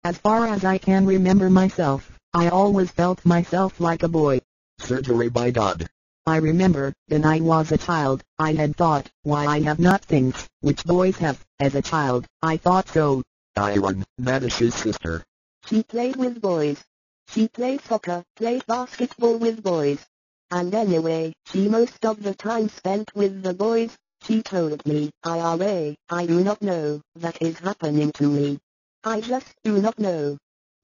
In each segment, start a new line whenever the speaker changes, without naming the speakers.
As far as I can remember myself, I always felt myself like a boy.
Surgery by God.
I remember, when I was a child, I had thought, why I have not things which boys have. As a child, I thought so.
Iron, Nadish's sister.
She played with boys. She played soccer, played basketball with boys. And anyway, she most of the time spent with the boys. She told me, I do not know, that is happening to me. I just do not know.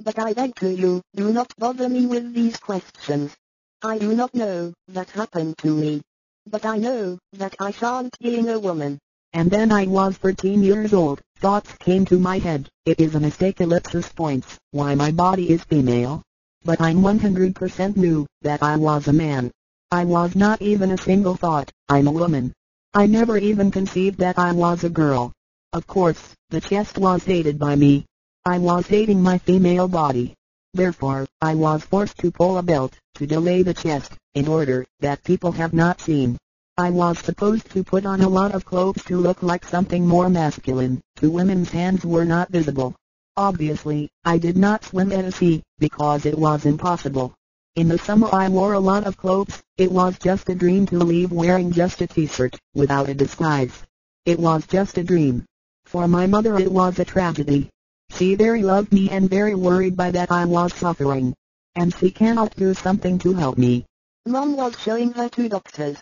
But I beg to you, do not bother me with these questions. I do not know, that happened to me. But I know, that I shan't being a woman.
And then I was 13 years old, thoughts came to my head, it is a mistake ellipsis points, why my body is female. But I'm 100% knew, that I was a man. I was not even a single thought, I'm a woman. I never even conceived that I was a girl. Of course, the chest was hated by me. I was hating my female body. Therefore, I was forced to pull a belt, to delay the chest, in order, that people have not seen. I was supposed to put on a lot of clothes to look like something more masculine, to women's hands were not visible. Obviously, I did not swim at a sea, because it was impossible. In the summer I wore a lot of clothes, it was just a dream to leave wearing just a t-shirt, without a disguise. It was just a dream. For my mother it was a tragedy. She very loved me and very worried by that I was suffering. And she cannot do something to help me.
Mom was showing her to doctors.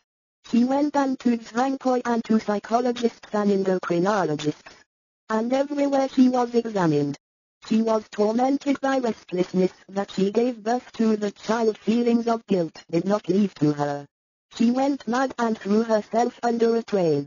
She went and to Zvankoi and to psychologists and endocrinologists. And everywhere she was examined. She was tormented by restlessness that she gave birth to. The child feelings of guilt did not leave to her. She went mad and threw herself under a train.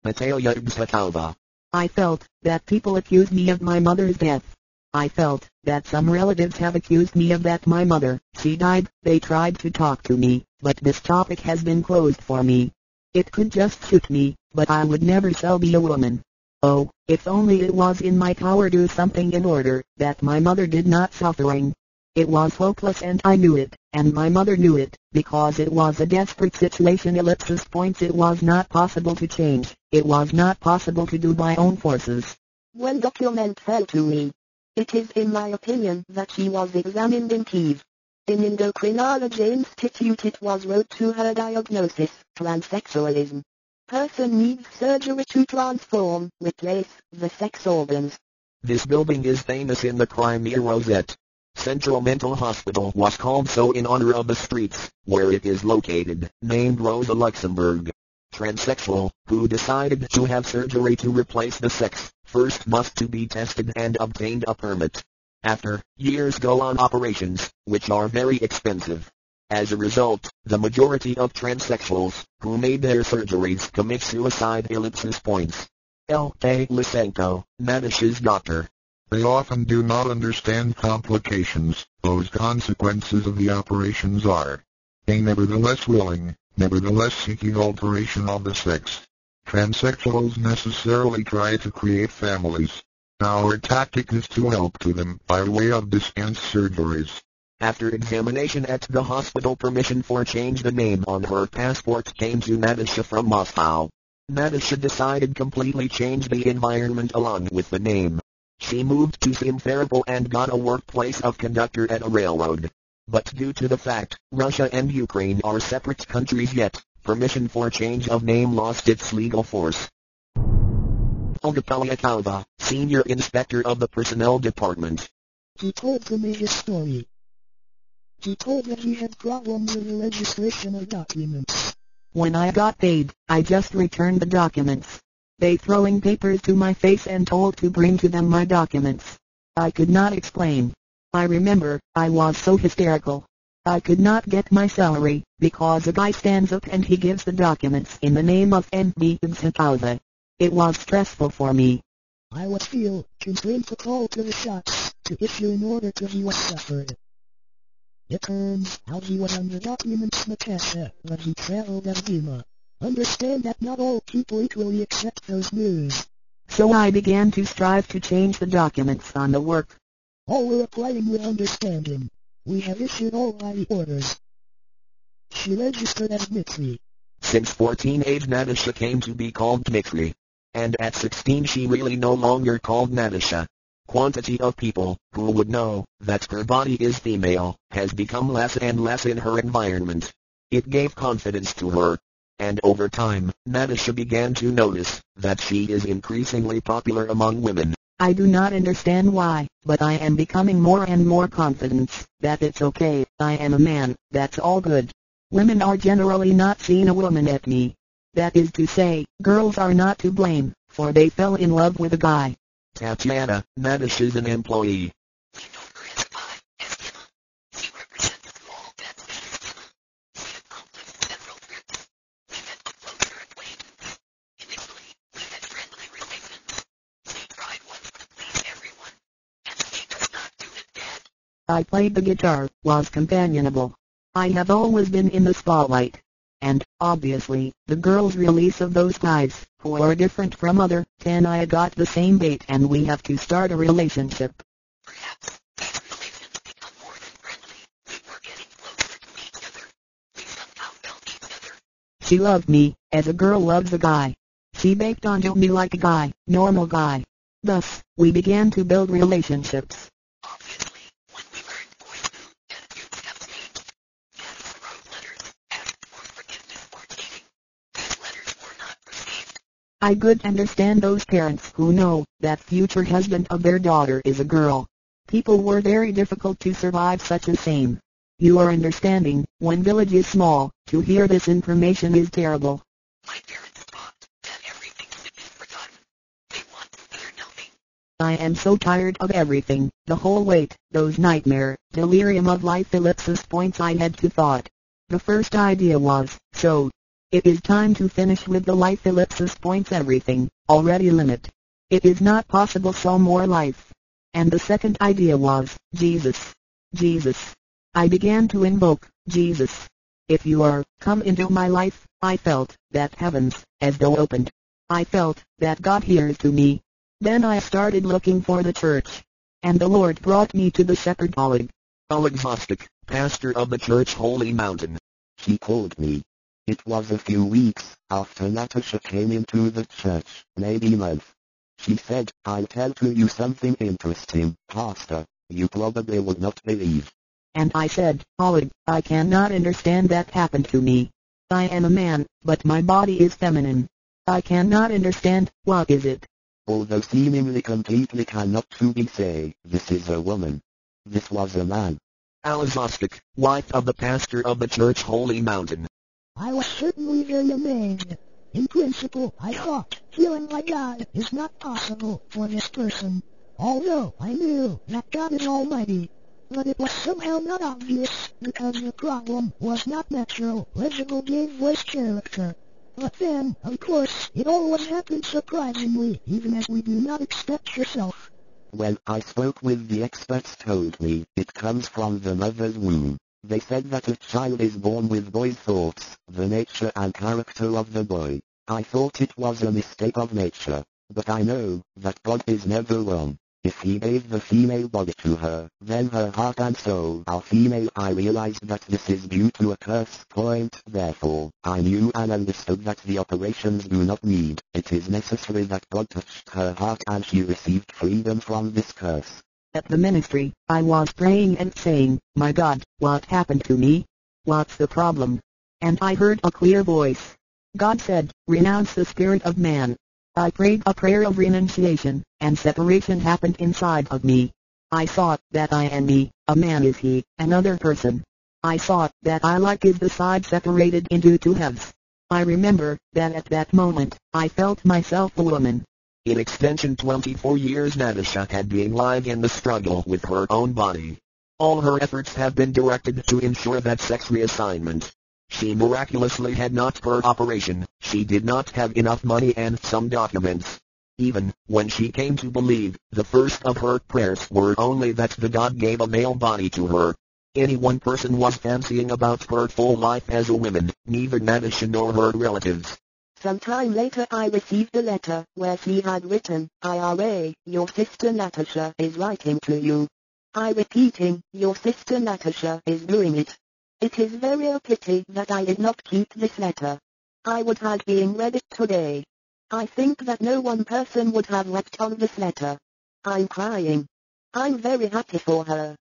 Natalia Uzhakova.
I felt that people accused me of my mother's death. I felt that some relatives have accused me of that my mother, she died. They tried to talk to me, but this topic has been closed for me. It could just shoot me, but I would never shall be a woman. Oh, if only it was in my power do something in order, that my mother did not suffering. It was hopeless and I knew it, and my mother knew it, because it was a desperate situation ellipsis points it was not possible to change, it was not possible to do by own forces.
When document fell to me, it is in my opinion that she was examined in Kiev. In Endocrinology Institute it was wrote to her diagnosis, transsexualism. Person needs surgery to transform, replace, the sex organs.
This building is famous in the Crimea Rosette. Central Mental Hospital was called so in honor of the streets, where it is located, named Rosa Luxemburg. Transsexual, who decided to have surgery to replace the sex, first must to be tested and obtained a permit. After, years go on operations, which are very expensive. As a result, the majority of transsexuals, who made their surgeries commit suicide ellipsis points. L.A. Lysenko, Nadish's doctor.
They often do not understand complications, those consequences of the operations are. They nevertheless willing, nevertheless seeking alteration of the sex. Transsexuals necessarily try to create families. Our tactic is to help to them by way of dispense surgeries.
After examination at the hospital, permission for change the name on her passport came to Nadisha from Moscow. Nadisha decided completely change the environment along with the name. She moved to Simferopol and got a workplace of conductor at a railroad. But due to the fact, Russia and Ukraine are separate countries yet, permission for change of name lost its legal force. Olga Polyakova, Senior Inspector of the Personnel Department.
He told me his story. He told that he had problems with the registration of documents.
When I got paid, I just returned the documents. They throwing papers to my face and told to bring to them my documents. I could not explain. I remember, I was so hysterical. I could not get my salary, because a guy stands up and he gives the documents in the name of Natalia Uzhakova. It was stressful for me.
I would feel constrained to call to the shots, to issue an order to he was suffered. It turns out he was on the documents Natasha, but he traveled as Dima. Understand that not all people equally accept those news.
So I began to strive to change the documents on the work.
All were applying with understanding. We have issued all ID orders. She registered as Mitzi.
Since 14 age Natasha came to be called Dmitri. And at 16 she really no longer called Natasha. Quantity of people who would know that her body is female has become less and less in her environment. It gave confidence to her. And over time, Natasha began to notice that she is increasingly popular among women.
I do not understand why, but I am becoming more and more confident that it's okay, I am a man, that's all good. Women are generally not seeing a woman at me. That is to say, girls are not to blame, for they fell in love with a guy.
Tatiana, Natasha's an employee.
I played the guitar, was companionable. I have always been in the spotlight. And, obviously, the girl's release of those guys, who are different from other, 10 I got the same bait and we have to start a relationship.
Perhaps these relations become more than friendly. We were getting closer to each other. We somehow felt each other.
She loved me, as a girl loves a guy. She baked onto me like a guy, normal guy. Thus, we began to build relationships.
Obviously, when we learned boys knew, attitudes have changed. Natasha wrote letters, asked for forgiveness for cheating. These letters were not received.
I could understand those parents who know that future husband of their daughter is a girl. People were very difficult to survive such a same. You are understanding, when village is small, to hear this information is terrible.
My parents thought that everything should be forgotten. They want to hear nothing.
I am so tired of everything, the whole weight, those nightmare, delirium of life ellipsis points I had to thought. The first idea was, so. It is time to finish with the life ellipsis points everything, already limit. It is not possible so more life. And the second idea was, Jesus. Jesus. I began to invoke, Jesus. If you are, come into my life, I felt that heavens, as though opened. I felt that God hears to me. Then I started looking for the church. And the Lord brought me to the shepherd Oleg.
Uzhakova, pastor of the church Holy Mountain.
She called me. It was a few weeks after Natasha came into the church, maybe a month. She said, I'll tell to you something interesting, Pastor, you probably would not believe.
And I said, Oleg, I cannot understand that happened to me. I am a man, but my body is feminine. I cannot understand, what is it?
Although seemingly completely cannot to be say, this is a woman. This was a man.
Uzhakova, wife of the pastor of the church Holy Mountain.
I was certainly very amazed. In principle, I thought, feeling like God is not possible for this person. Although I knew that God is almighty. But it was somehow not obvious, because the problem was not natural, legible gave voice character. But then, of course, it always happened surprisingly, even as we do not expect yourself.
When I spoke with the experts told me it comes from the mother's womb. They said that a child is born with boy's thoughts, the nature and character of the boy. I thought it was a mistake of nature, but I know that God is never wrong. If he gave the female body to her, then her heart and soul are female. I realized that this is due to a curse point. Therefore, I knew and understood that the operations do not need. It is necessary that God touched her heart and she received freedom from this curse.
At the ministry, I was praying and saying, my God, what happened to me? What's the problem? And I heard a clear voice. God said, renounce the spirit of man. I prayed a prayer of renunciation, and separation happened inside of me. I thought that I am me, a man is he, another person. I thought that I like is the side separated into two halves. I remember that at that moment, I felt myself a woman.
In extension 24 years Natasha had been lying in the struggle with her own body. All her efforts have been directed to ensure that sex reassignment. She miraculously had not her operation, she did not have enough money and some documents. Even when she came to believe, the first of her prayers were only that the God gave a male body to her. Any one person was fancying about her full life as a woman, neither Natasha nor her relatives.
Some time later I received a letter where she had written, IRA, your sister Natasha is writing to you. I repeating, your sister Natasha is doing it. It is very a pity that I did not keep this letter. I would have been read it today. I think that no one person would have wept on this letter. I'm crying. I'm very happy for her.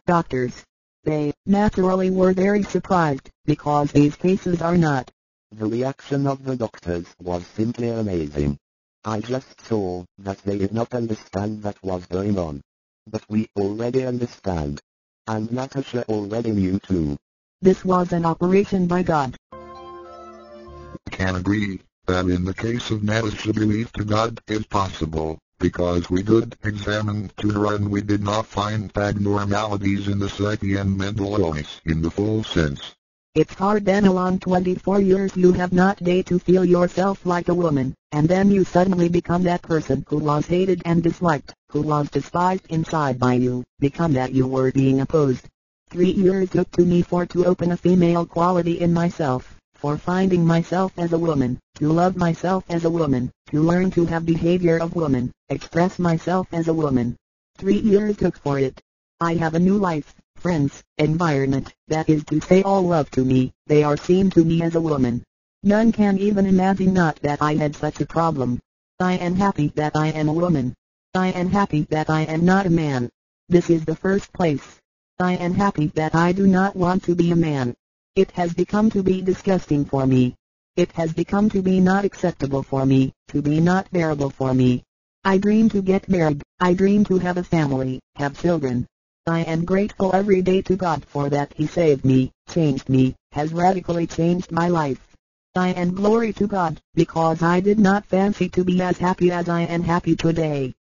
Doctors. They, naturally were very surprised, because these cases are not.
The reaction of the doctors was simply amazing. I just saw that they did not understand that was going on. But we already understand. And Natasha already knew too.
This was an operation by God.
Can agree that in the case of Natasha, belief to God is possible, because we did examine to her and we did not find abnormalities in the psyche and mental illness in the full sense.
It's hard then along 24 years you have not day to feel yourself like a woman, and then you suddenly become that person who was hated and disliked, who was despised inside by you, become that you were being opposed. 3 years took to me to open a female quality in myself, for finding myself as a woman, to love myself as a woman, to learn to have behavior of woman, express myself as a woman. 3 years took for it. I have a new life, friends, environment, that is to say all love to me, they are seen to me as a woman. None can even imagine not that I had such a problem. I am happy that I am a woman. I am happy that I am not a man. This is the first place. I am happy that I do not want to be a man. It has become to be disgusting for me. It has become to be not acceptable for me, to be not bearable for me. I dream to get married, I dream to have a family, have children. I am grateful every day to God for that He saved me, changed me, has radically changed my life. I am glory to God, because I did not fancy to be as happy as I am happy today.